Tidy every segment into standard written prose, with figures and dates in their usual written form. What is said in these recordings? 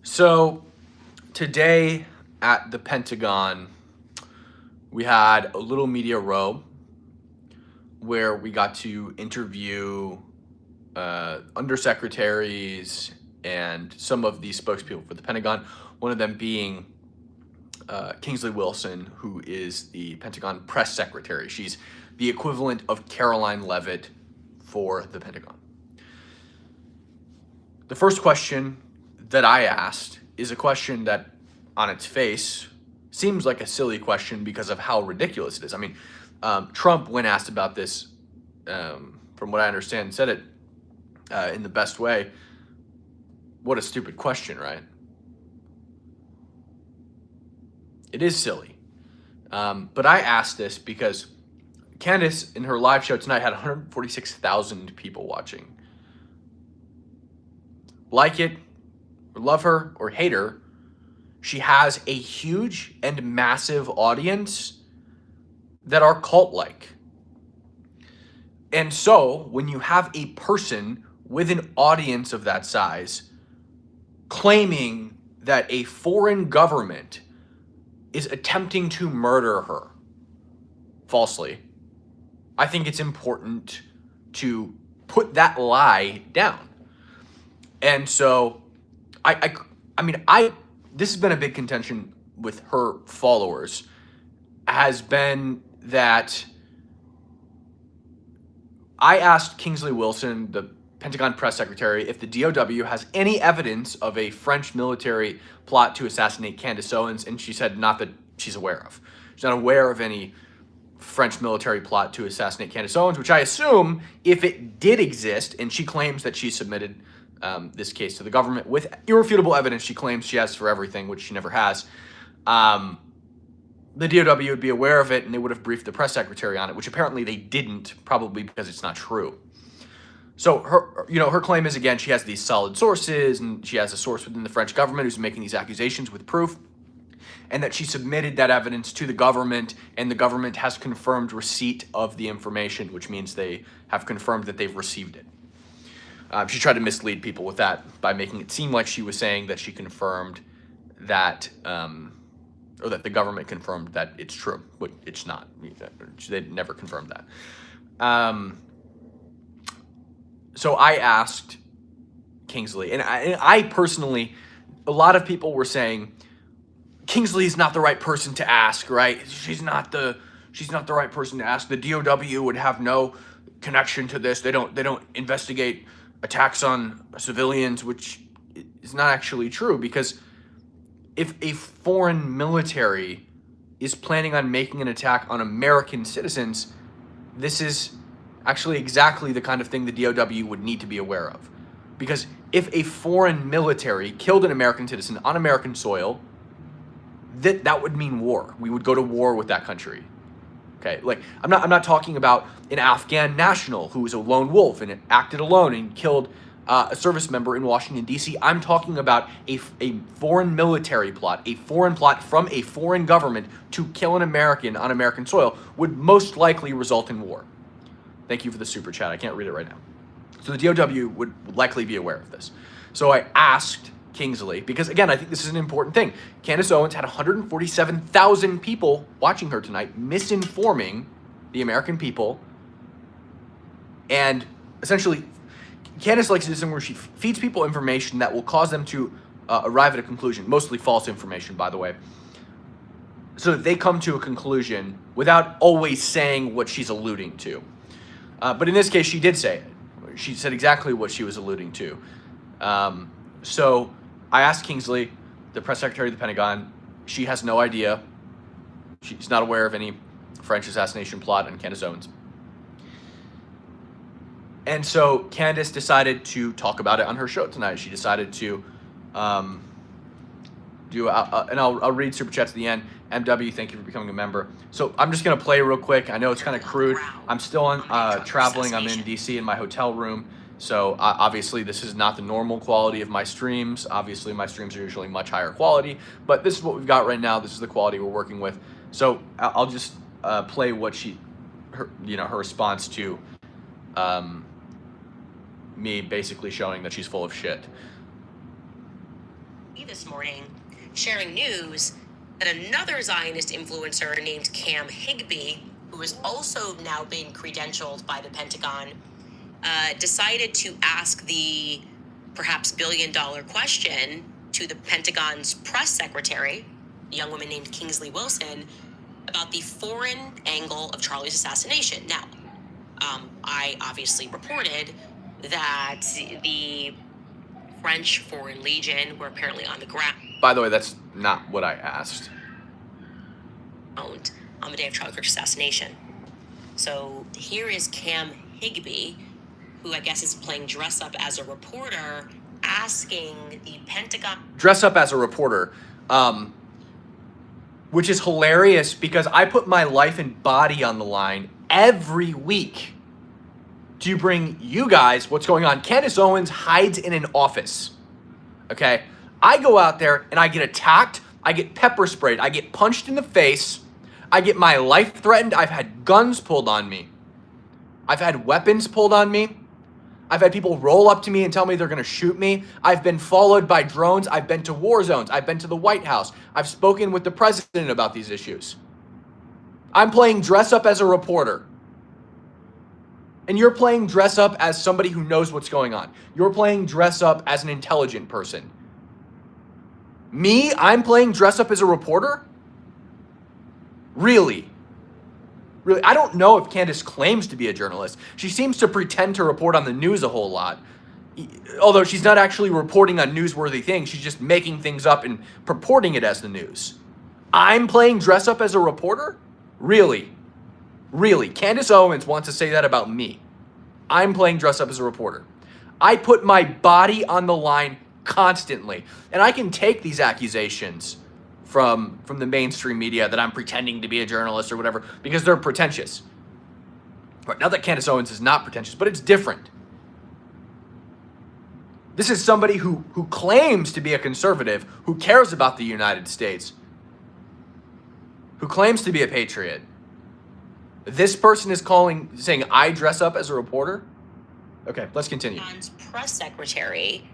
So today at the Pentagon, we had a little media row where we got to interview undersecretaries and some of the spokespeople for the Pentagon. One of them being Kingsley Wilson, who is the Pentagon press secretary. She's the equivalent of Caroline Leavitt for the Pentagon. The first question that I asked is a question that, on its face, seems like a silly question because of how ridiculous it is. I mean, Trump, when asked about this, from what I understand, said it in the best way. What a stupid question, right? It is silly. But I asked this because Candace, in her live show tonight, had 146,000 people watching. Like it, or love her, or hate her, she has a huge and massive audience that are cult-like. And so, when you have a person with an audience of that size claiming that a foreign government is attempting to murder her falsely, I think it's important to put that lie down. And so, this has been a big contention with her followers, has been that I asked Kingsley Wilson, the Pentagon press secretary, if the DOW has any evidence of a French military plot to assassinate Candace Owens, and she said not that she's aware of. She's not aware of any French military plot to assassinate Candace Owens, which I assume, if it did exist, and she claims that she submitted this case to the government with irrefutable evidence she claims she has for everything, which she never has, the DOW would be aware of it and they would have briefed the press secretary on it, which apparently they didn't, probably because it's not true. So her claim is, again, she has these solid sources and she has a source within the French government who's making these accusations with proof, and that she submitted that evidence to the government and the government has confirmed receipt of the information, which means they have confirmed that they've received it. She tried to mislead people with that by making it seem like she was saying that she confirmed that, or that the government confirmed that it's true, but it's not. They never confirmed that. So I asked Kingsley, and I personally, a lot of people were saying, Kingsley's not the right person to ask, right? She's not the right person to ask. The DOW would have no connection to this. They don't investigate attacks on civilians, which is not actually true, because if a foreign military is planning on making an attack on American citizens, this is actually exactly the kind of thing the DOW would need to be aware of. Because if a foreign military killed an American citizen on American soil, that would mean war. We would go to war with that country. Okay, like I'm not talking about an Afghan national who was a lone wolf and acted alone and killed a service member in Washington, D.C. I'm talking about a foreign military plot, a foreign plot from a foreign government to kill an American on American soil would most likely result in war. Thank you for the super chat. I can't read it right now. So the DOW would likely be aware of this. So I asked Kingsley, because again, I think this is an important thing. Candace Owens had 147,000 people watching her tonight, misinforming the American people. And essentially, Candace likes to do something where she feeds people information that will cause them to arrive at a conclusion, mostly false information, by the way, so that they come to a conclusion without always saying what she's alluding to. But in this case, she did say it. She said exactly what she was alluding to. So I asked Kingsley, the press secretary of the Pentagon. She has no idea. She's not aware of any French assassination plot on Candace Owens. And so Candace decided to talk about it on her show tonight. She decided to and I'll read super chats at the end. MW, thank you for becoming a member. So I'm just gonna play real quick. I know it's kind of crude. I'm still on traveling. I'm in DC in my hotel room. So obviously this is not the normal quality of my streams. Obviously my streams are usually much higher quality, but this is what we've got right now. This is the quality we're working with. So I'll just play what her response to me basically showing that she's full of shit. this morning, sharing news that another Zionist influencer named Higby, who is also now being credentialed by the Pentagon, decided to ask the perhaps billion-dollar question to the Pentagon's press secretary, a young woman named Kingsley Wilson, about the foreign angle of Charlie's assassination. Now, I obviously reported that the French Foreign Legion were apparently on the ground. By the way, that's not what I asked. On the day of Charlie Kirk's assassination. So here is Higby, who I guess is playing dress up as a reporter, asking the Pentagon. Dress up as a reporter, which is hilarious because I put my life and body on the line every week to bring you guys what's going on. Candace Owens hides in an office, okay? I go out there and I get attacked, I get pepper sprayed, I get punched in the face, I get my life threatened, I've had guns pulled on me, I've had weapons pulled on me, I've had people roll up to me and tell me they're gonna shoot me, I've been followed by drones, I've been to war zones, I've been to the White House, I've spoken with the president about these issues. I'm playing dress up as a reporter. And you're playing dress up as somebody who knows what's going on. You're playing dress up as an intelligent person. Me, I'm playing dress up as a reporter? Really? Really? I don't know if Candace claims to be a journalist. She seems to pretend to report on the news a whole lot. Although she's not actually reporting on newsworthy things. She's just making things up and purporting it as the news. I'm playing dress up as a reporter? Really? Really, Candace Owens wants to say that about me. I'm playing dress up as a reporter. I put my body on the line constantly. And I can take these accusations from the mainstream media that I'm pretending to be a journalist or whatever because they're pretentious. Right, not that Candace Owens is not pretentious, but it's different. This is somebody who claims to be a conservative, who cares about the United States, who claims to be a patriot. This person is saying I dress up as a reporter? Okay, let's continue. Press secretary,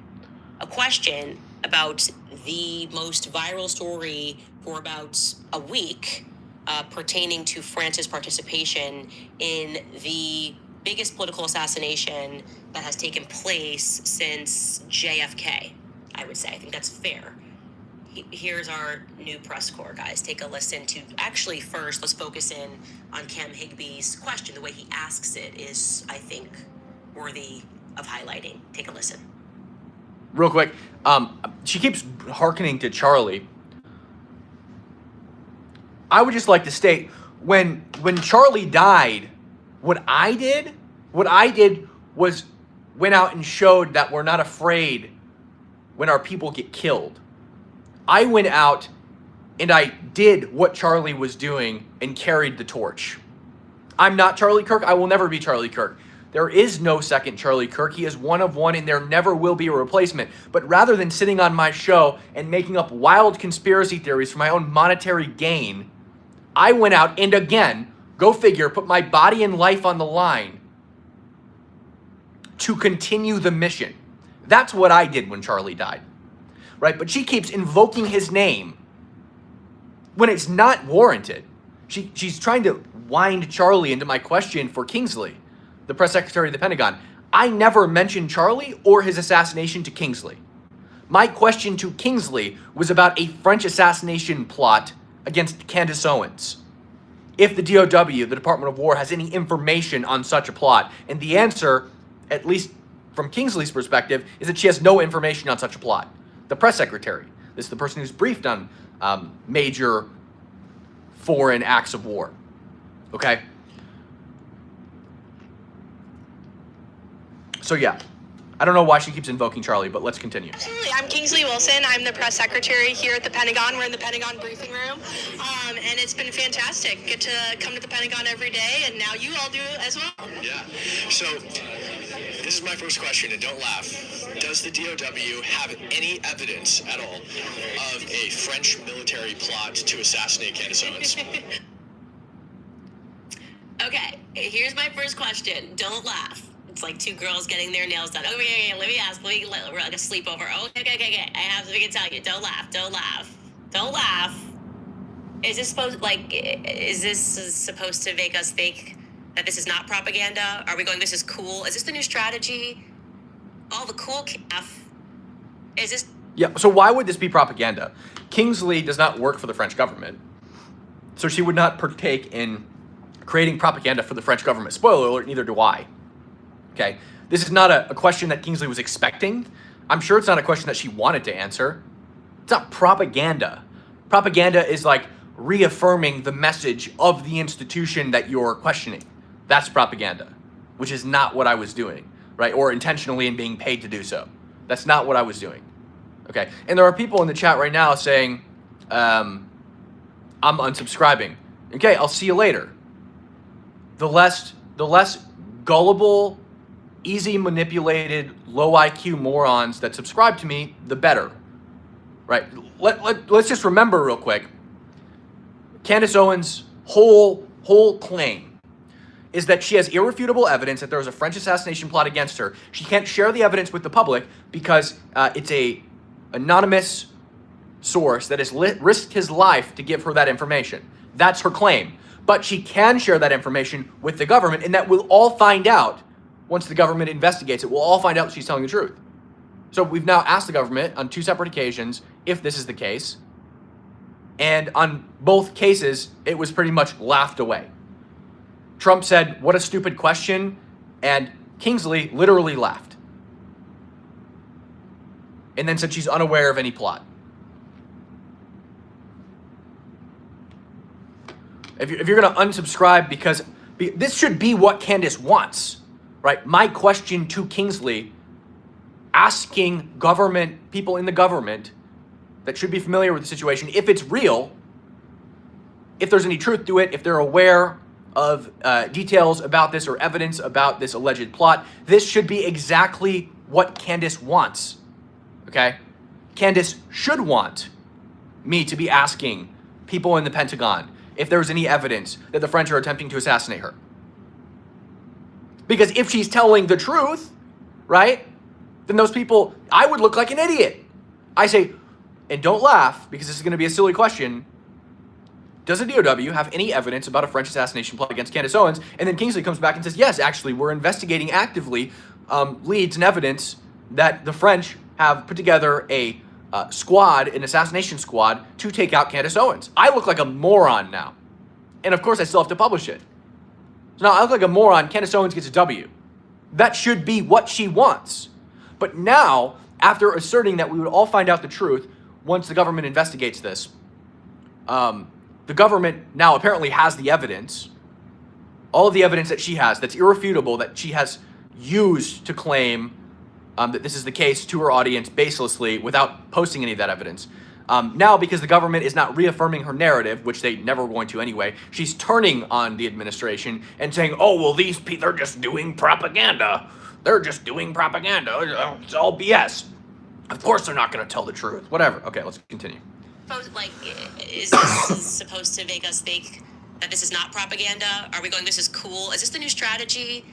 a question about the most viral story for about a week pertaining to France's participation in the biggest political assassination that has taken place since JFK, I would say. I think that's fair. Here's our new press corps, guys. Take a listen to, actually first, let's focus in on Higby's question. The way he asks it is, I think, worthy of highlighting. Take a listen. Real quick, she keeps hearkening to Charlie. I would just like to state, when Charlie died, what I did was went out and showed that we're not afraid when our people get killed. I went out and I did what Charlie was doing and carried the torch. I'm not Charlie Kirk. I will never be Charlie Kirk. There is no second Charlie Kirk. He is one of one and there never will be a replacement. But rather than sitting on my show and making up wild conspiracy theories for my own monetary gain, I went out and again, go figure, put my body and life on the line to continue the mission. That's what I did when Charlie died. Right? But she keeps invoking his name when it's not warranted. She's trying to wind Charlie into my question for Kingsley, the press secretary of the Pentagon. I never mentioned Charlie or his assassination to Kingsley. My question to Kingsley was about a French assassination plot against Candace Owens. If the DOW, the Department of War, has any information on such a plot. And the answer, at least from Kingsley's perspective, is that she has no information on such a plot. The press secretary, this is the person who's briefed on major foreign acts of war. Okay? So yeah, I don't know why she keeps invoking Charlie, but let's continue. Absolutely. I'm Kingsley Wilson. I'm the press secretary here at the Pentagon. We're in the Pentagon briefing room, and it's been fantastic. Get to come to the Pentagon every day, and now you all do as well. Yeah. So this is my first question, and don't laugh. Does the DOW have any evidence at all of a French military plot to assassinate Candace Owens? Okay, here's my first question. Don't laugh. It's like two girls getting their nails done. Okay, let me ask. We're like a sleepover. Okay. I have something to tell you. Don't laugh. Don't laugh. Is this supposed to make us think that this is not propaganda? Are we going, this is cool? Is this the new strategy? All the cool calf. Is this? Yeah, so why would this be propaganda? Kingsley does not work for the French government, so she would not partake in creating propaganda for the French government. Spoiler alert, neither do I. Okay, this is not a question that Kingsley was expecting. I'm sure it's not a question that she wanted to answer. It's not propaganda. Propaganda is like reaffirming the message of the institution that you're questioning. That's propaganda, which is not what I was doing, right? Or intentionally and being paid to do so. That's not what I was doing. Okay, and there are people in the chat right now saying, I'm unsubscribing. Okay, I'll see you later. The less gullible, easy manipulated, low IQ morons that subscribe to me, the better, right? Let's just remember real quick, Candace Owens' whole claim is that she has irrefutable evidence that there was a French assassination plot against her. She can't share the evidence with the public because it's a anonymous source that has risked his life to give her that information. That's her claim. But she can share that information with the government, and that we'll all find out once the government investigates it. We'll all find out that she's telling the truth. So we've now asked the government on 2 separate occasions if this is the case. And on both cases, it was pretty much laughed away. Trump said, "What a stupid question," and Kingsley literally laughed. And then said she's unaware of any plot. If you're going to unsubscribe because this should be what Candace wants, right? My question to Kingsley, asking people in the government that should be familiar with the situation, if it's real, if there's any truth to it, if they're aware of details about this or evidence about this alleged plot, this should be exactly what Candace wants, okay? Candace should want me to be asking people in the Pentagon if there's any evidence that the French are attempting to assassinate her. Because if she's telling the truth, right, then those people, I would look like an idiot. I say, and don't laugh, because this is going to be a silly question, does the DOW have any evidence about a French assassination plot against Candace Owens? And then Kingsley comes back and says, yes, actually, we're investigating actively leads and evidence that the French have put together a squad, an assassination squad, to take out Candace Owens. I look like a moron now. And of course, I still have to publish it. So now I look like a moron. Candace Owens gets a W. That should be what she wants. But now, after asserting that we would all find out the truth once the government investigates this, the government now apparently has the evidence, all of the evidence that she has that's irrefutable, that she has used to claim that this is the case to her audience baselessly without posting any of that evidence. Now, because the government is not reaffirming her narrative, which they never were going to anyway, she's turning on the administration and saying, oh, well, these people, they're just doing propaganda. They're just doing propaganda. It's all BS. Of course they're not going to tell the truth. Whatever. Okay, let's continue. Like, is this supposed to make us think that this is not propaganda? Are we going, this is cool? Is this the new strategy?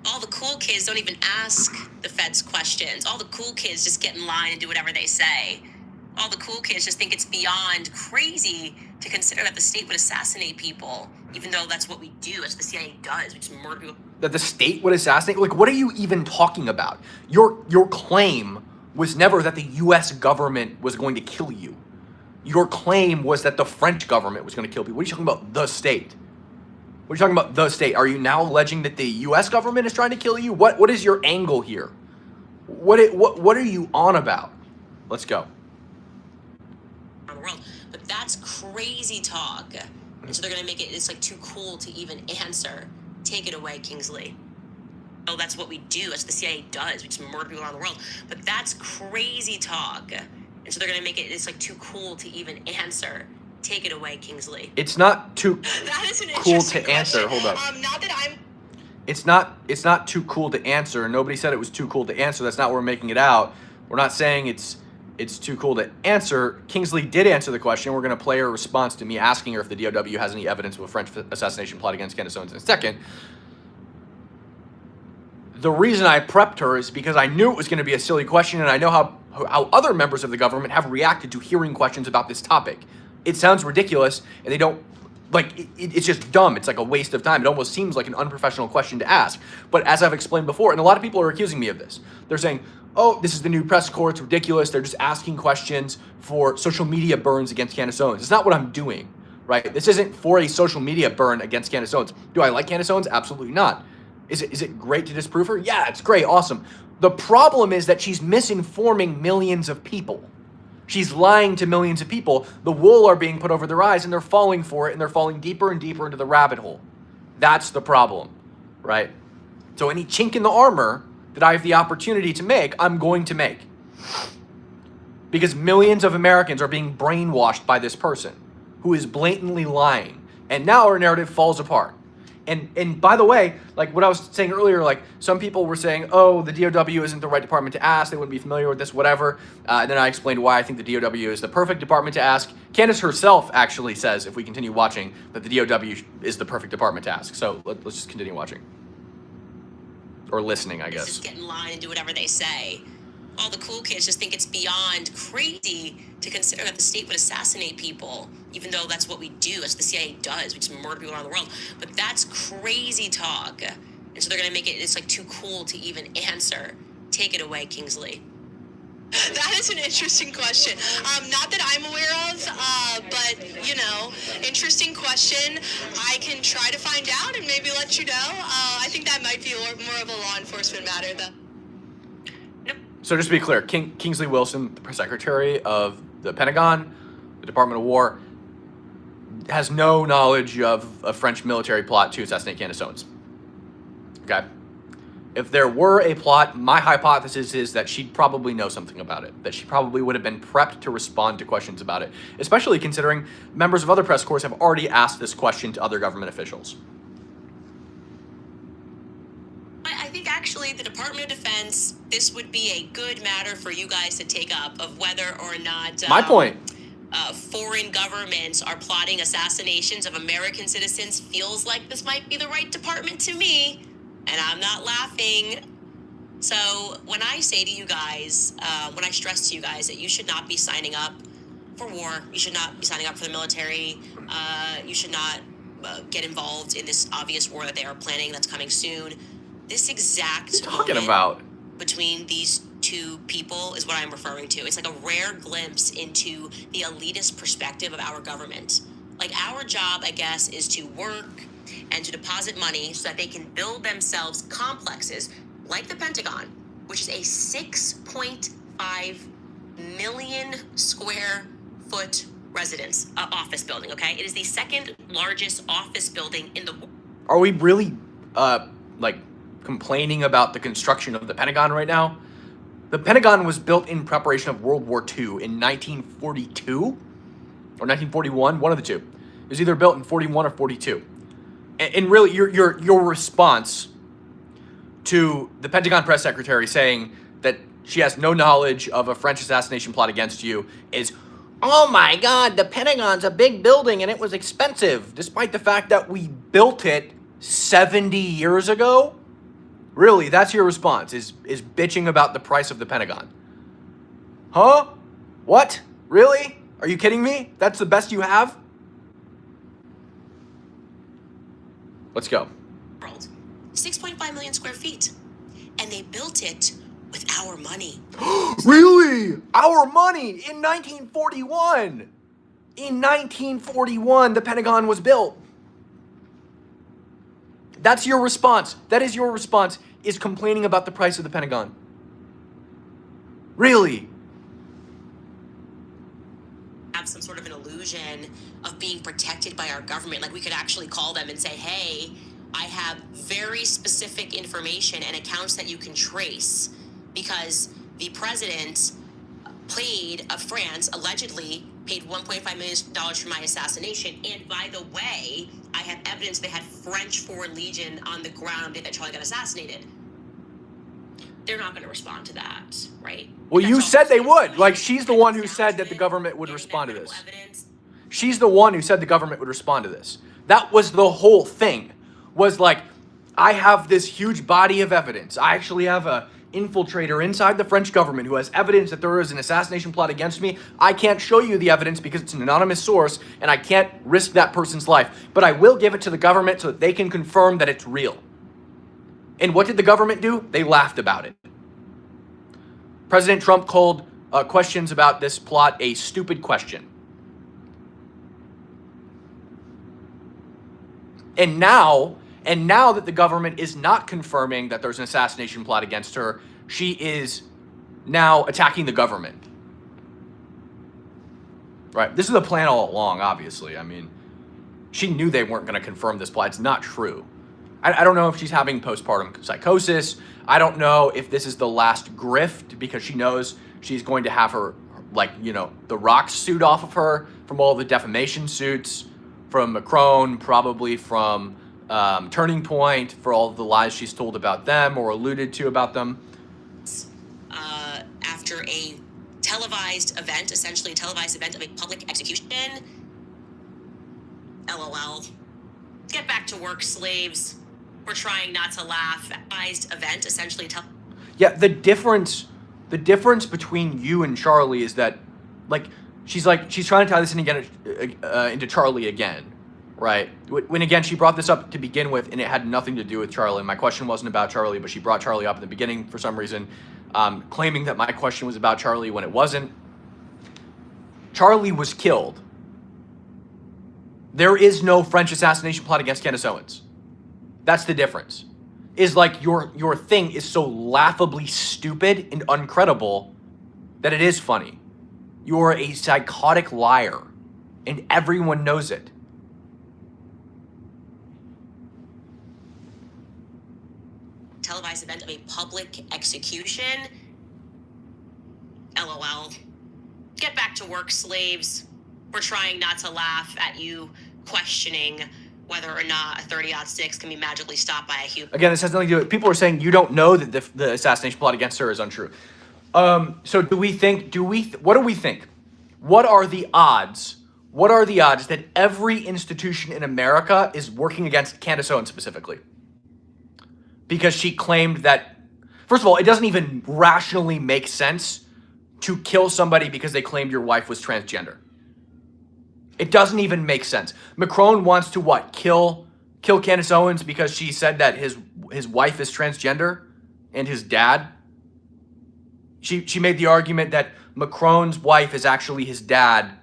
All the cool kids don't even ask the feds questions. All the cool kids just get in line and do whatever they say. All the cool kids just think it's beyond crazy to consider that the state would assassinate people, even though that's what we do. That's what the CIA does. We just murder people. That the state would assassinate? Like, what are you even talking about? Your claim was never that the U.S. government was going to kill you. Your claim was that the French government was going to kill people. What are you talking about? The state. What are you talking about? The state. Are you now alleging that the U.S. government is trying to kill you? What is your angle here? What are you on about? Let's go. World. But that's crazy talk. And so they're going to make it's like too cool to even answer. Take it away, Kingsley. Oh, that's what we do. That's what the CIA does. We just murder people around the world. But that's crazy talk. And so they're going to make it's like too cool to even answer. Take it away, Kingsley. It's not too That is an cool to interesting answer. question. Hold up. Not that I'm. It's not too cool to answer. Nobody said it was too cool to answer. That's not what we're making it out. We're not saying it's too cool to answer. Kingsley did answer the question. We're going to play her response to me asking her if the DOW has any evidence of a French assassination plot against Candace Owens in a second. the reason I prepped her is because I knew it was going to be a silly question, and I know how other members of the government have reacted to hearing questions about this topic. It sounds ridiculous, and they don't, like, it's just dumb. It's like a waste of time. It almost seems like an unprofessional question to ask. But as I've explained before, and a lot of people are accusing me of this, they're saying, oh, this is the new press corps, it's ridiculous. They're just asking questions for social media burns against Candace Owens. It's not what I'm doing, right? This isn't for a social media burn against Candace Owens. Do I like Candace Owens? Absolutely not. Is it great to disprove her? Yeah, it's great, awesome. The problem is that she's misinforming millions of people. She's lying to millions of people. The wool are being put over their eyes, and they're falling for it, and they're falling deeper and deeper into the rabbit hole. That's the problem, right? So any chink in the armor that I have the opportunity to make, I'm going to make. Because millions of Americans are being brainwashed by this person who is blatantly lying. And now our narrative falls apart. And by the way, like what I was saying earlier, like some people were saying, oh, the DOW isn't the right department to ask. They wouldn't be familiar with this, whatever. And then I explained why I think the DOW is the perfect department to ask. Candace herself actually says, if we continue watching, that the DOW is the perfect department to ask. So let's just continue watching. Or listening, I guess. Just get in line and do whatever they say. All the cool kids just think it's beyond crazy to consider that the state would assassinate people, even though that's what we do. That's what the CIA does. We just murder people around the world. But that's crazy talk. And so they're going to make it's like too cool to even answer. Take it away, Kingsley. That is an interesting question. Not that I'm aware of, but, you know, interesting question. I can try to find out and maybe let you know. I think that might be more of a law enforcement matter, though. So just to be clear, Kingsley Wilson, the press secretary of the Pentagon, the Department of War, has no knowledge of a French military plot to assassinate Candace Owens. Okay? If there were a plot, my hypothesis is that she'd probably know something about it, that she probably would have been prepped to respond to questions about it, especially considering members of other press corps have already asked this question to other government officials. I think actually the Department of Defense, this would be a good matter for you guys to take up of whether or not My point. Foreign governments are plotting assassinations of American citizens. Feels like this might be the right department to me, and I'm not laughing. So when I say to you guys, when I stress to you guys that you should not be signing up for war, you should not be signing up for the military, you should not get involved in this obvious war that they are planning that's coming soon. This exact Talking moment about between these two people is what I'm referring to. It's like a rare glimpse into the elitist perspective of our government. Like our job, I guess, is to work and to deposit money so that they can build themselves complexes like the Pentagon, which is a 6.5 million square foot residence office building. Okay, it is the second largest office building in the world. Are we really like complaining about the construction of the Pentagon right now? The Pentagon was built in preparation of World War II in 1942 or 1941, one of the two. It was either built in 41 or 42. And really, your response to the Pentagon press secretary saying that she has no knowledge of a French assassination plot against you is, oh my God, the Pentagon's a big building and it was expensive, despite the fact that we built it 70 years ago? Really, that's your response, is bitching about the price of the Pentagon? Huh? What? Really? Are you kidding me? That's the best you have? Let's go. 6.5 million square feet. And they built it with our money. Really? Our money in 1941. In 1941, the Pentagon was built. That's your response. That is your response, is complaining about the price of the Pentagon. Really? Have some sort of an illusion of being protected by our government. Like we could actually call them and say, hey, I have very specific information and accounts that you can trace because the president of France allegedly paid $1.5 million for my assassination. And by the way, I have evidence they had French Foreign Legion on the ground that Charlie got assassinated. They're not going to respond to that, right? Well, you said they would. Like, she's the one who said that the government would respond to this. She's the one who said the government would respond to this. That was the whole thing. Was like, I have this huge body of evidence. I actually have a infiltrator inside the French government who has evidence that there is an assassination plot against me. I can't show you the evidence because it's an anonymous source and I can't risk that person's life, but I will give it to the government so that they can confirm that it's real. And what did the government do? They laughed about it. President Trump called questions about this plot a stupid question. And now that the government is not confirming that there's an assassination plot against her, she is now attacking the government. Right? This is the plan all along, obviously. I mean, she knew they weren't going to confirm this plot. It's not true. I don't know if she's having postpartum psychosis. I don't know if this is the last grift because she knows she's going to have her, like, you know, the rock suit off of her from all the defamation suits, from Macron, probably from Turning Point, for all the lies she's told about them or alluded to about them. After a televised event, essentially a televised event of a public execution, LOL. Get back to work, slaves. We're trying not to laugh. Televised event, essentially. Yeah, the difference between you and Charlie is that, she's trying to tie this in again into Charlie again, right? When again she brought this up to begin with, and it had nothing to do with Charlie. My question wasn't about Charlie, but she brought Charlie up in the beginning for some reason, claiming that my question was about Charlie when it wasn't. Charlie was killed. There is no French assassination plot against Candace Owens. That's the difference. Is like your thing is so laughably stupid and uncredible that it is funny. You're a psychotic liar, and everyone knows it. Televised event of a public execution. LOL. Get back to work, slaves. We're trying not to laugh at you questioning whether or not a 30-06 can be magically stopped by a human. Again, this has nothing to do with, people are saying you don't know that the assassination plot against her is untrue. So what do we think? What are the odds? What are the odds that every institution in America is working against Candace Owens specifically? Because she claimed that, first of all, it doesn't even rationally make sense to kill somebody because they claimed your wife was transgender. It doesn't even make sense. Macron wants to what? Kill Candace Owens because she said that his wife is transgender and his dad. She made the argument that Macron's wife is actually his dad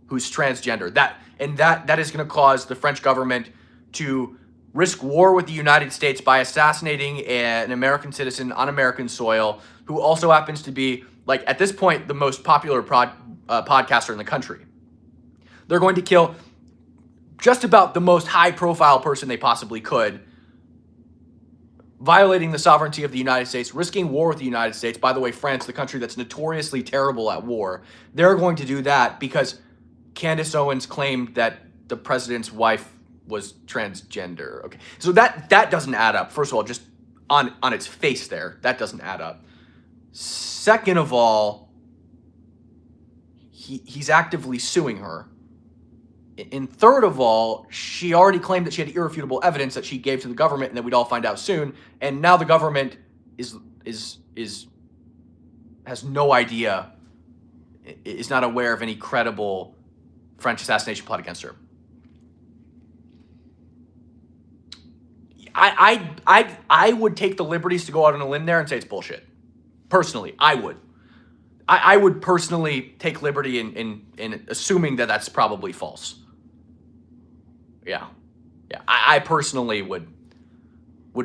who's transgender. That is going to cause the French government to risk war with the United States by assassinating an American citizen on American soil who also happens to be, like, at this point, the most popular podcaster in the country. They're going to kill just about the most high-profile person they possibly could, violating the sovereignty of the United States, risking war with the United States. By the way, France, the country that's notoriously terrible at war, they're going to do that because Candace Owens claimed that the president's wife was transgender. Okay, so that doesn't add up. First of all, just on its face there, that doesn't add up. Second of all, he's actively suing her. And third of all, she already claimed that she had irrefutable evidence that she gave to the government and that we'd all find out soon. And now the government has no idea, is not aware of any credible French assassination plot against her. I would take the liberties to go out on a limb there and say it's bullshit. Personally, I would. I would personally take liberty in assuming that that's probably false. Yeah. I personally would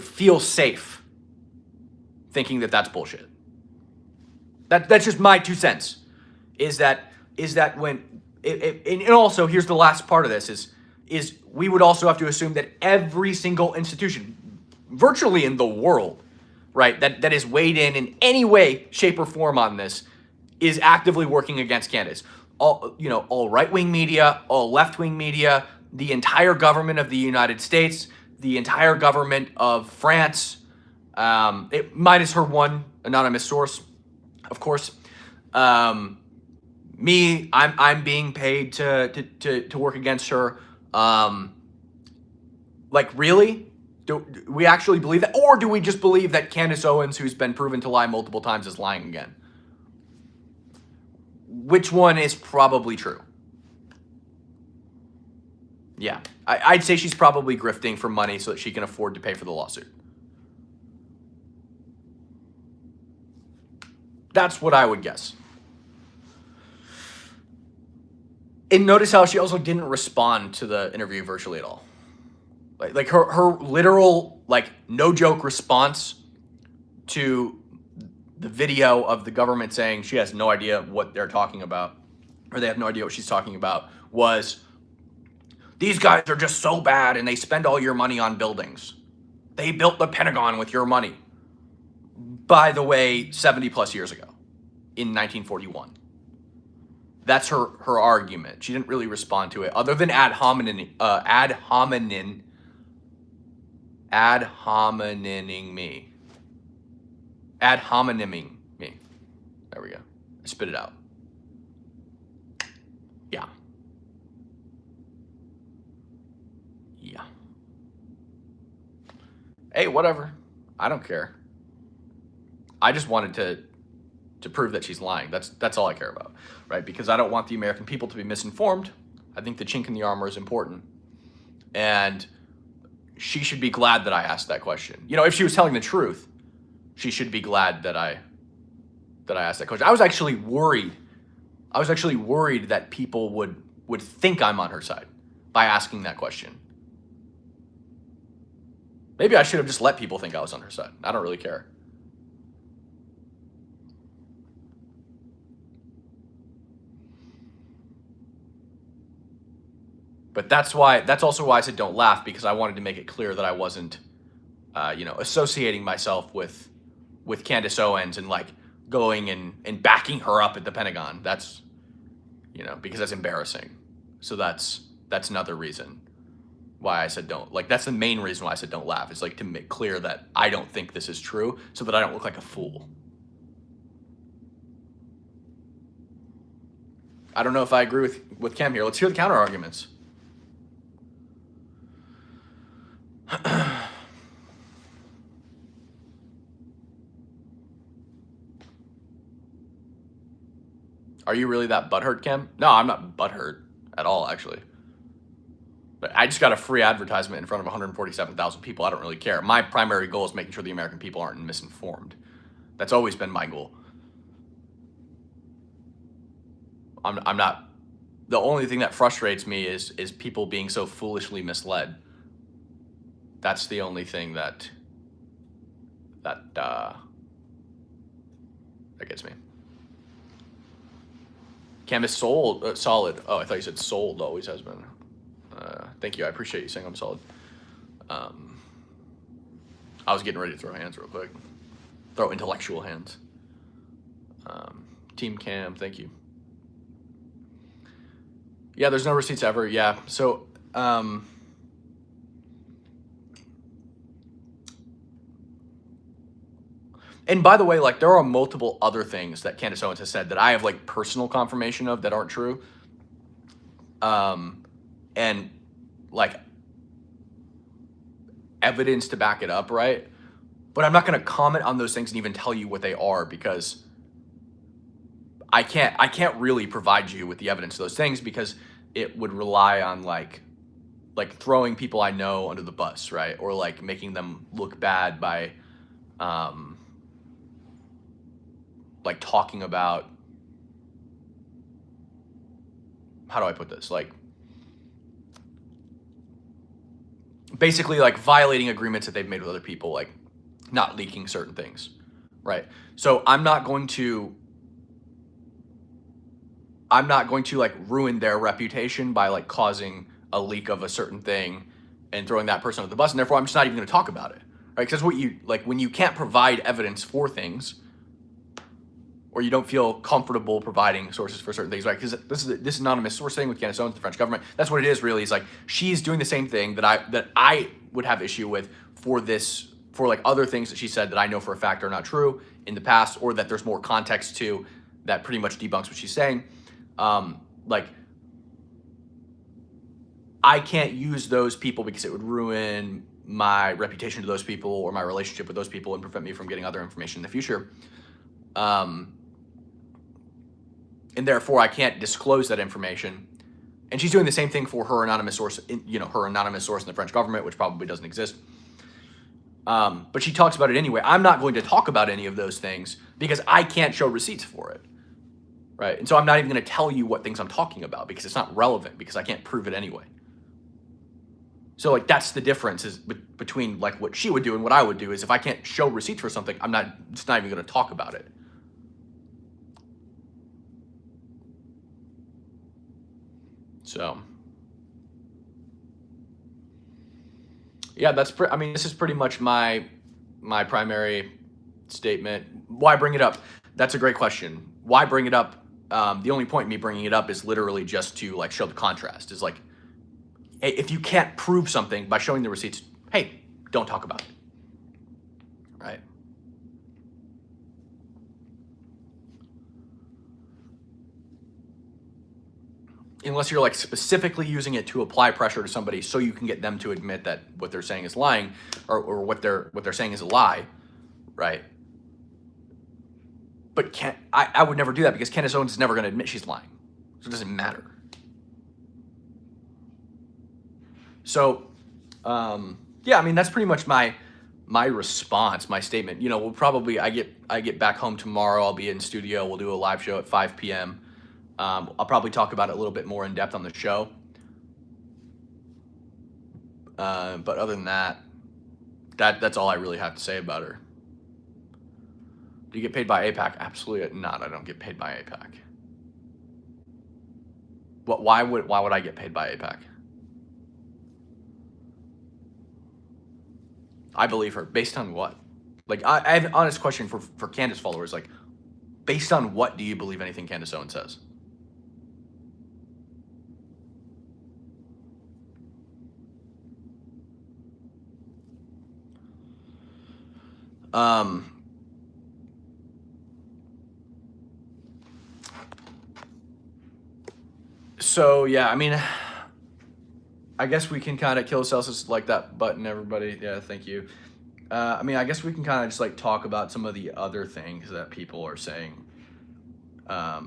feel safe thinking that that's bullshit. That's just my 2 cents. Is that when and also here's the last part of this is we would also have to assume that every single institution, virtually in the world, right, that is weighed in any way, shape, or form on this, is actively working against Candace. All right-wing media, all left-wing media, the entire government of the United States, the entire government of France, minus her one anonymous source, of course. I'm being paid to work against her. Really? Do we actually believe that? Or do we just believe that Candace Owens, who's been proven to lie multiple times, is lying again? Which one is probably true? Yeah, I'd say she's probably grifting for money so that she can afford to pay for the lawsuit. That's what I would guess. And notice how she also didn't respond to the interview virtually at all. Like her literal, like, no joke response to the video of the government saying she has no idea what they're talking about, or they have no idea what she's talking about, was, these guys are just so bad and they spend all your money on buildings. They built the Pentagon with your money. By the way, 70 plus years ago, in 1941. That's her argument. She didn't really respond to it, other than ad homineming me. There we go. I spit it out. Yeah. Yeah. Hey, whatever. I don't care. I just wanted to prove that she's lying. That's all I care about, right? Because I don't want the American people to be misinformed. I think the chink in the armor is important. And she should be glad that I asked that question. You know, if she was telling the truth, she should be glad that I asked that question. I was actually worried that people would think I'm on her side by asking that question. Maybe I should have just let people think I was on her side. I don't really care. But that's also why I said don't laugh, because I wanted to make it clear that I wasn't, associating myself with Candace Owens and like going and backing her up at the Pentagon. That's, because that's embarrassing. So that's another reason why I said don't. Like, that's the main reason why I said don't laugh. Is like to make clear that I don't think this is true, so that I don't look like a fool. I don't know if I agree with Cam here. Let's hear the counter arguments. Are you really that butthurt, Cam? No, I'm not butthurt at all, actually. But I just got a free advertisement in front of 147,000 people. I don't really care. My primary goal is making sure the American people aren't misinformed. That's always been my goal. I'm not. The only thing that frustrates me is people being so foolishly misled. That's the only thing that gets me. Cam is solid. Oh, I thought you said sold. Always has been. Thank you. I appreciate you saying I'm solid. I was getting ready to throw hands real quick. Throw intellectual hands. Team Cam, thank you. Yeah, there's no receipts ever. Yeah. So, and by the way, like, there are multiple other things that Candace Owens has said that I have like personal confirmation of that aren't true. And like evidence to back it up, right? But I'm not going to comment on those things and even tell you what they are, because I can't really provide you with the evidence of those things, because it would rely on like throwing people I know under the bus, right? Or like making them look bad by like talking about, how do I put this? Like basically like violating agreements that they've made with other people, like not leaking certain things, right? So I'm not going to like ruin their reputation by like causing a leak of a certain thing and throwing that person under the bus, and therefore I'm just not even going to talk about it, right? Because what you like, when you can't provide evidence for things, or you don't feel comfortable providing sources for certain things, right? Because this anonymous source thing with Candace Owens, the French government, that's what it is really. Is like she's doing the same thing that I would have issue with for like other things that she said that I know for a fact are not true in the past, or that there's more context to that pretty much debunks what she's saying. Like I can't use those people because it would ruin my reputation to those people or my relationship with those people and prevent me from getting other information in the future. And therefore I can't disclose that information. And she's doing the same thing for her anonymous source, her anonymous source in the French government, which probably doesn't exist. But she talks about it anyway. I'm not going to talk about any of those things because I can't show receipts for it, right? And so I'm not even going to tell you what things I'm talking about because it's not relevant because I can't prove it anyway. So like that's the difference is between like what she would do and what I would do is if I can't show receipts for something, it's not even going to talk about it. So yeah, this is pretty much my primary statement. Why bring it up? That's a great question. Why bring it up? The only point in me bringing it up is literally just to like show the contrast. Is like, hey, if you can't prove something by showing the receipts, hey, don't talk about it, right? Unless you're like specifically using it to apply pressure to somebody so you can get them to admit that what they're saying is lying or what they're saying is a lie, right? But I would never do that because Candace Owens is never going to admit she's lying. So it doesn't matter. So, yeah, I mean, that's pretty much my response, my statement. We'll probably, I get back home tomorrow. I'll be in studio. We'll do a live show at 5 p.m. I'll probably talk about it a little bit more in depth on the show. But other than that's all I really have to say about her. Do you get paid by APAC? Absolutely not. I don't get paid by APAC. Why would I get paid by APAC? I believe her. Based on what? Like, I have an honest question for Candace followers. Like, based on what do you believe anything Candace Owens says? So, yeah, I mean, I guess we can kind of kill Celsius like that button, everybody. Yeah, thank you. I mean, I guess we can kind of just like talk about some of the other things that people are saying. I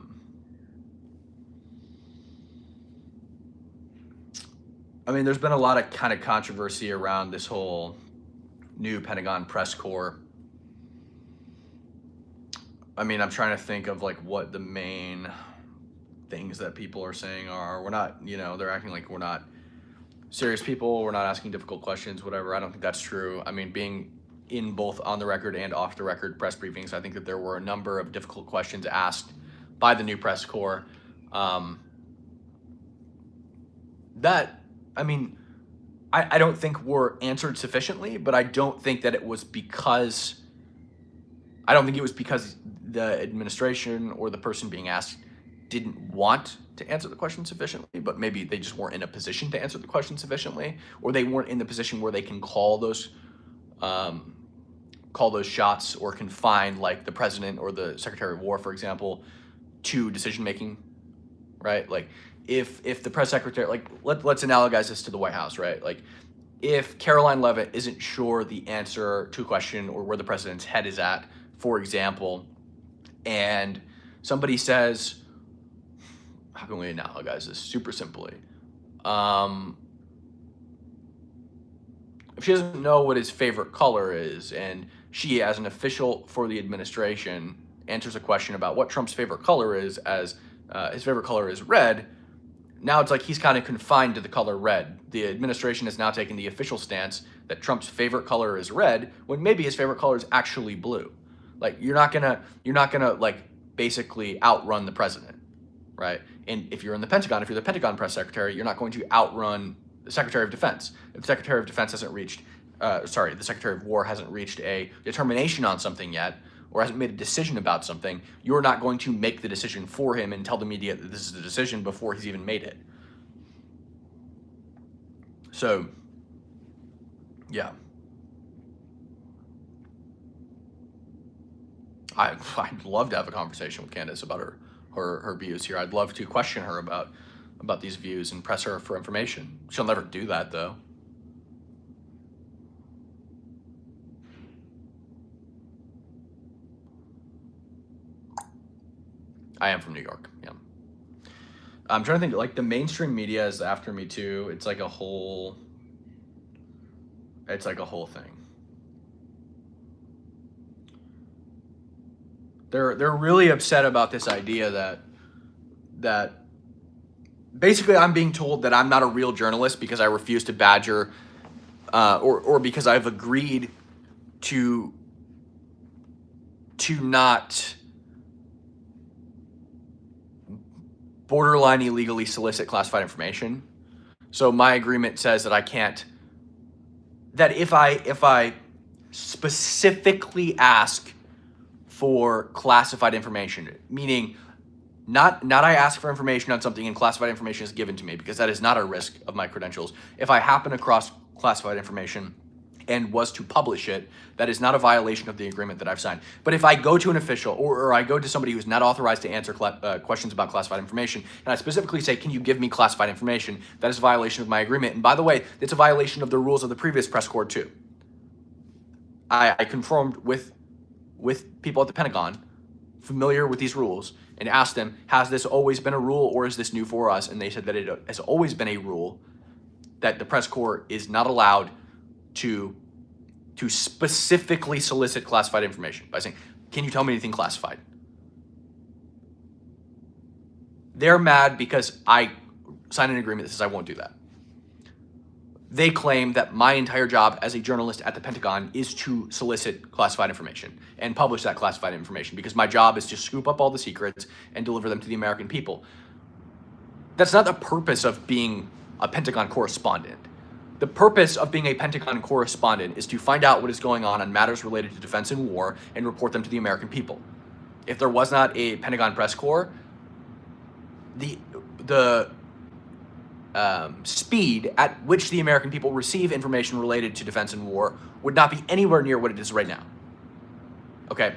mean, there's been a lot of kind of controversy around this whole new Pentagon press corps. I mean, I'm trying to think of like what the main things that people are saying are. We're not, they're acting like we're not serious people. We're not asking difficult questions, whatever. I don't think that's true. I mean, being in both on the record and off the record press briefings, I think that there were a number of difficult questions asked by the new press corps. I mean, I don't think were answered sufficiently, but I don't think that it was because, I don't think it was because the administration or the person being asked didn't want to answer the question sufficiently, but maybe they just weren't in a position to answer the question sufficiently, or they weren't in the position where they can call those shots or confine like the president or the Secretary of War, for example, to decision making, right? Like if the press secretary, like let's analogize this to the White House, right? Like if Caroline Leavitt isn't sure the answer to a question or where the president's head is at, for example, and somebody says, how can we analogize this super simply? If she doesn't know what his favorite color is, and she, as an official for the administration, answers a question about what Trump's favorite color is, as his favorite color is red, now it's like he's kind of confined to the color red. The administration is now taking the official stance that Trump's favorite color is red, when maybe his favorite color is actually blue. Like you're not gonna like basically outrun the president, right? And if you're in the Pentagon, if you're the Pentagon press secretary, you're not going to outrun the Secretary of Defense. If the Secretary of Defense hasn't reached, the Secretary of War hasn't reached a determination on something yet, or hasn't made a decision about something, you're not going to make the decision for him and tell the media that this is the decision before he's even made it. So, yeah. I'd love to have a conversation with Candace about her views here. I'd love to question her about these views and press her for information. She'll never do that, though. I am from New York. Yeah. I'm trying to think. Like the mainstream media is after me too. It's like a whole. It's like a whole thing. They're really upset about this idea that basically I'm being told that I'm not a real journalist because I refuse to badger, or because I've agreed to not borderline illegally solicit classified information. So my agreement says that I can't. That if I specifically ask for classified information, meaning not I ask for information on something and classified information is given to me, because that is not a risk of my credentials. If I happen across classified information and was to publish it, that is not a violation of the agreement that I've signed. But if I go to an official or I go to somebody who's not authorized to answer questions about classified information, and I specifically say, can you give me classified information, that is a violation of my agreement. And by the way, it's a violation of the rules of the previous press corps too. I confirmed with people at the Pentagon familiar with these rules and asked them, has this always been a rule or is this new for us? And they said that it has always been a rule that the press corps is not allowed to specifically solicit classified information by saying, can you tell me anything classified? They're mad because I signed an agreement that says I won't do that. They claim that my entire job as a journalist at the Pentagon is to solicit classified information and publish that classified information, because my job is to scoop up all the secrets and deliver them to the American people. That's not the purpose of being a Pentagon correspondent. The purpose of being a Pentagon correspondent is to find out what is going on matters related to defense and war and report them to the American people. If there was not a Pentagon press corps, the speed at which the American people receive information related to defense and war would not be anywhere near what it is right now. Okay,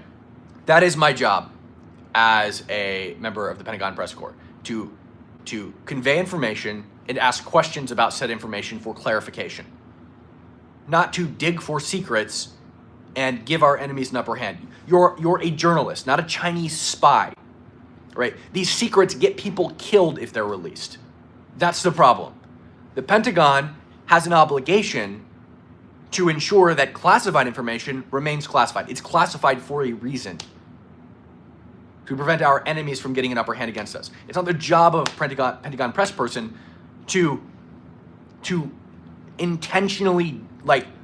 that is my job as a member of the Pentagon press corps, to convey information and ask questions about said information for clarification, not to dig for secrets and give our enemies an upper hand. You're a journalist, not a Chinese spy, right? These secrets get people killed if they're released. That's the problem. The Pentagon has an obligation to ensure that classified information remains classified. It's classified for a reason, to prevent our enemies from getting an upper hand against us. It's not the job of Pentagon press person to intentionally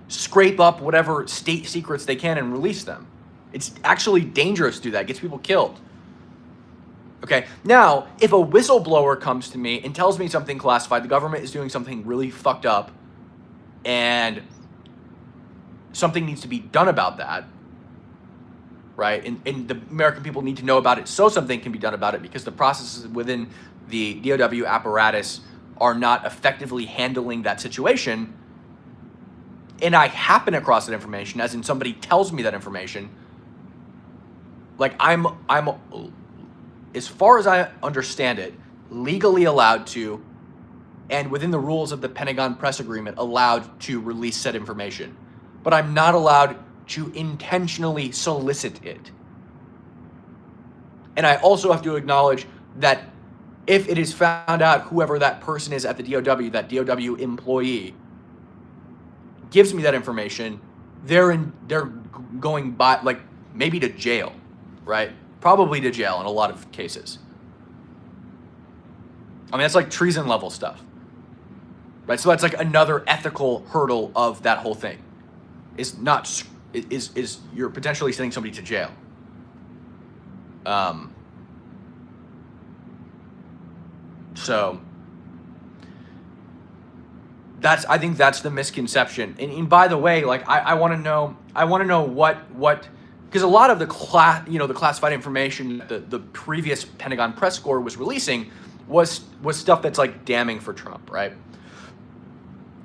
scrape up whatever state secrets they can and release them. It's actually dangerous to do that. It gets people killed. Okay, now, if a whistleblower comes to me and tells me something classified, the government is doing something really fucked up, and something needs to be done about that, right? And the American people need to know about it so something can be done about it, because the processes within the DOW apparatus are not effectively handling that situation, and I happen across that information, as in somebody tells me that information, I'm as far as I understand it, legally allowed to, and within the rules of the Pentagon press agreement, allowed to release said information. But I'm not allowed to intentionally solicit it. And I also have to acknowledge that if it is found out whoever that person is at the DOW, that DOW employee, gives me that information, they're going by, maybe to jail, right? Probably to jail in a lot of cases. I mean, that's like treason level stuff, right? So that's another ethical hurdle of that whole thing. Is you're potentially sending somebody to jail. So I think that's the misconception. And by the way, I want to know what, because a lot of the classified information the previous Pentagon press corps was releasing was stuff that's damning for Trump, right?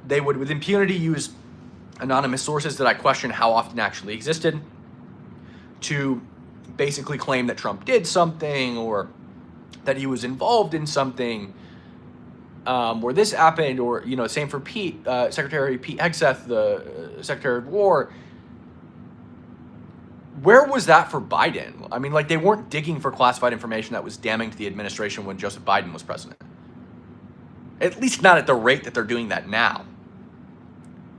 They would with impunity use anonymous sources that I question how often actually existed to basically claim that Trump did something, or that he was involved in something, where this happened, or same for Secretary Pete Hegseth, the Secretary of War. where was that for Biden? I mean, like, they weren't digging for classified information that was damning to the administration when Joseph Biden was president. At least not at the rate that they're doing that now.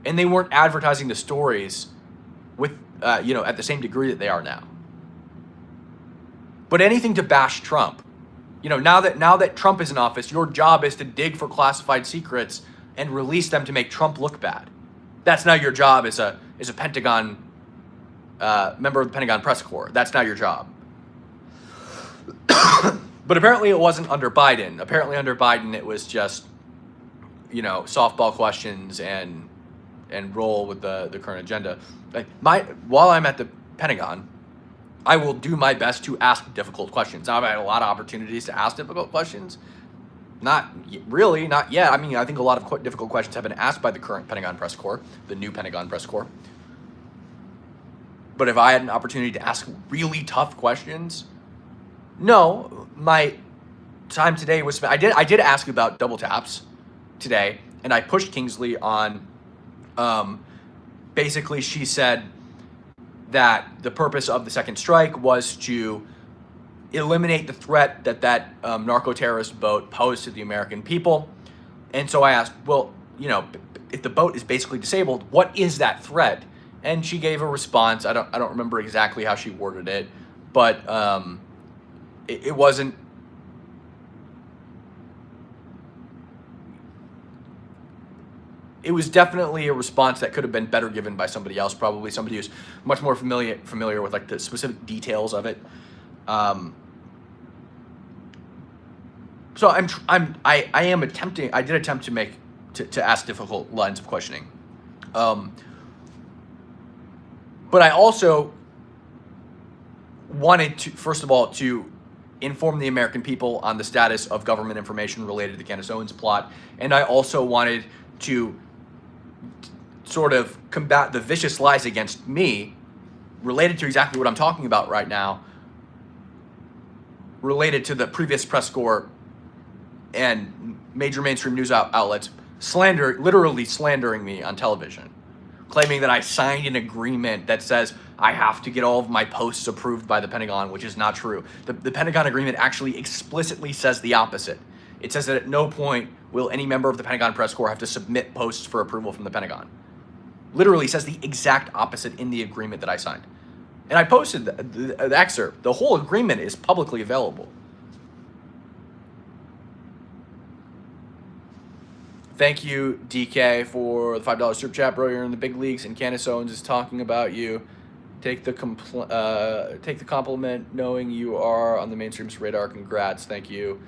And they weren't advertising the stories with, at the same degree that they are now. But anything to bash Trump. Now that Trump is in office, your job is to dig for classified secrets and release them to make Trump look bad. That's now your job as a Pentagon member of the Pentagon Press Corps. That's now your job. But apparently it wasn't under Biden. Apparently under Biden it was just, softball questions and roll with the current agenda. While I'm at the Pentagon, I will do my best to ask difficult questions. Now, I've had a lot of opportunities to ask difficult questions. Not yet. I mean, I think a lot of difficult questions have been asked by the current Pentagon Press Corps, the new Pentagon Press Corps. But if I had an opportunity to ask really tough questions, no, my time today was spent. I did ask about double taps today, and I pushed Kingsley on. Basically, she said that the purpose of the second strike was to eliminate the threat that narco-terrorist boat posed to the American people. And so I asked, well, if the boat is basically disabled, what is that threat? And she gave a response. I don't remember exactly how she worded it, but it wasn't. It was definitely a response that could have been better given by somebody else, probably somebody who's much more familiar with like the specific details of it. So I am attempting. I did attempt to ask difficult lines of questioning, but I also wanted to, first of all, to inform the American people on the status of government information related to the Candace Owens plot, and I also wanted to sort of combat the vicious lies against me related to exactly what I'm talking about right now, related to the previous press corps and major mainstream news outlets literally slandering me on television, claiming that I signed an agreement that says I have to get all of my posts approved by the Pentagon, which is not true. The Pentagon agreement actually explicitly says the opposite. It says that at no point will any member of the Pentagon Press Corps have to submit posts for approval from the Pentagon. Literally says the exact opposite in the agreement that I signed. And I posted the excerpt. The whole agreement is publicly available. Thank you, DK, for the $5 super chat, bro. You're in the big leagues, and Candace Owens is talking about you. Take the compliment, knowing you are on the mainstream's radar. Congrats. Thank you.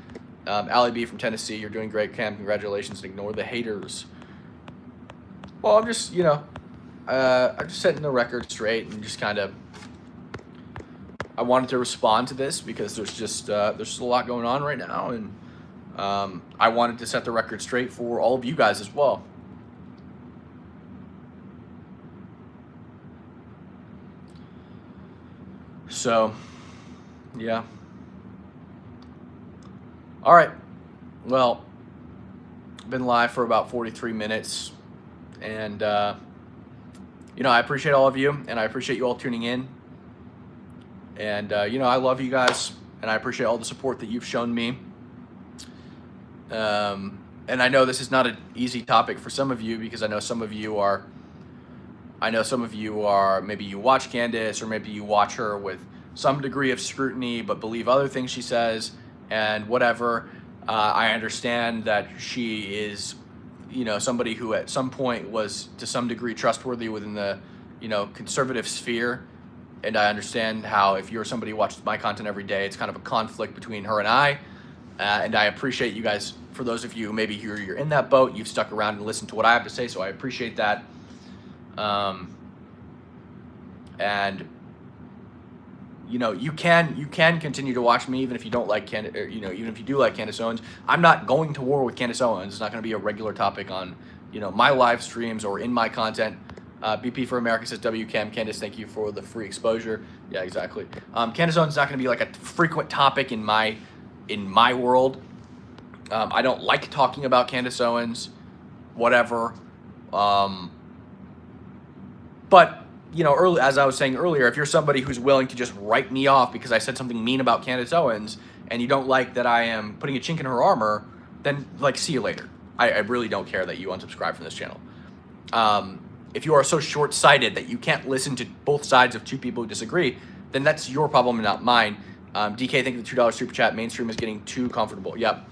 Allie B from Tennessee, you're doing great, Cam. Congratulations. Ignore the haters. Well, I'm just, I'm just setting the record straight and just kind of, I wanted to respond to this because there's just a lot going on right now, and I wanted to set the record straight for all of you guys as well. So, yeah. All right. Well, been live for about 43 minutes, and I appreciate all of you, and I appreciate you all tuning in, and I love you guys, and I appreciate all the support that you've shown me. And I know this is not an easy topic for some of you, because I know some of you are maybe you watch Candace, or maybe you watch her with some degree of scrutiny but believe other things she says and whatever. I understand that she is somebody who at some point was to some degree trustworthy within the conservative sphere, and I understand how if you're somebody who watches my content every day, it's kind of a conflict between her and I, and I appreciate you guys. For those of you maybe you're in that boat, you've stuck around and listened to what I have to say, so I appreciate that. And you can continue to watch me even if you don't like even if you do like Candace Owens. I'm not going to war with Candace Owens. It's not going to be a regular topic on my live streams or in my content. BP for America says WCAM. Candace, thank you for the free exposure. Yeah, exactly. Candace Owens is not going to be like a frequent topic in my world. I don't like talking about Candace Owens, whatever. But you know, early, as I was saying earlier, if you're somebody who's willing to just write me off because I said something mean about Candace Owens and you don't like that I am putting a chink in her armor, then like, see you later. I really don't care that you unsubscribe from this channel. If you are so short-sighted that you can't listen to both sides of two people who disagree, then that's your problem and not mine. DK, thank you for the $2 super chat. Mainstream is getting too comfortable. Yep.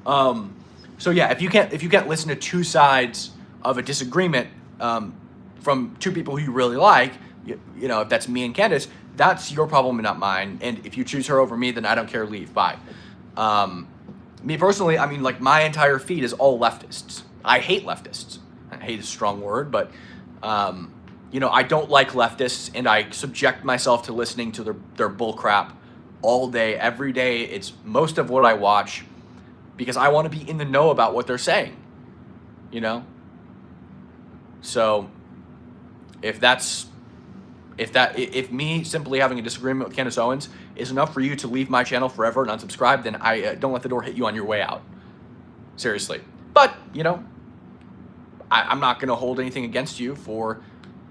So yeah, if you can't listen to two sides of a disagreement from two people who you really like, you know, if that's me and Candace, that's your problem and not mine. And if you choose her over me, then I don't care. Leave. Bye. Me personally, I mean, like, my entire feed is all leftists. I hate leftists. I hate is a strong word, but you know, I don't like leftists, and I subject myself to listening to their bull crap all day, every day. It's most of what I watch because I want to be in the know about what they're saying, you know? So if me simply having a disagreement with Candace Owens is enough for you to leave my channel forever and unsubscribe, then I don't let the door hit you on your way out. Seriously. But, you know, I'm not going to hold anything against you for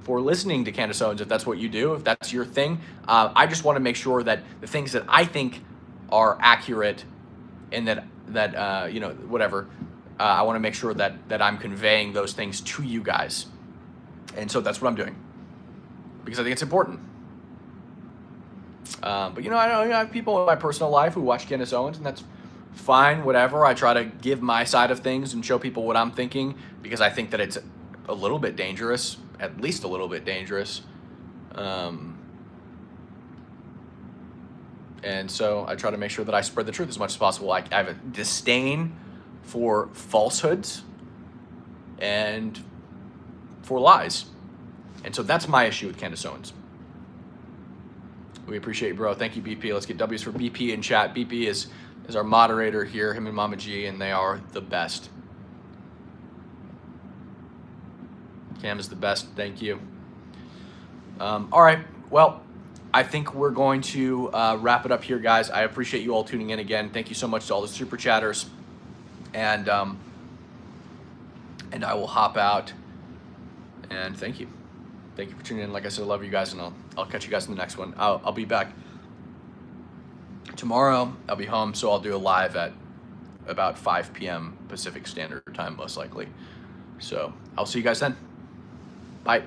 listening to Candace Owens if that's what you do, if that's your thing. I just want to make sure that the things that I think are accurate and that you know, whatever, I want to make sure that I'm conveying those things to you guys. And so that's what I'm doing because I think it's important. But, you know, I have people in my personal life who watch Candace Owens, and that's fine, whatever. I try to give my side of things and show people what I'm thinking because I think that it's a little bit dangerous, at least a little bit dangerous. And so I try to make sure that I spread the truth as much as possible. I have a disdain for falsehoods and for lies. And so that's my issue with Candace Owens. We appreciate you, bro. Thank you, BP. Let's get W's for BP in chat. BP is our moderator here, him and Mama G, and they are the best. Cam is the best. Thank you. All right. Well, I think we're going to wrap it up here, guys. I appreciate you all tuning in again. Thank you so much to all the super chatters. And I will hop out. And thank you. Thank you for tuning in. Like I said, I love you guys, and I'll catch you guys in the next one. I'll be back tomorrow. I'll be home, so I'll do a live at about 5 p.m. Pacific Standard Time, most likely. So I'll see you guys then. Bye.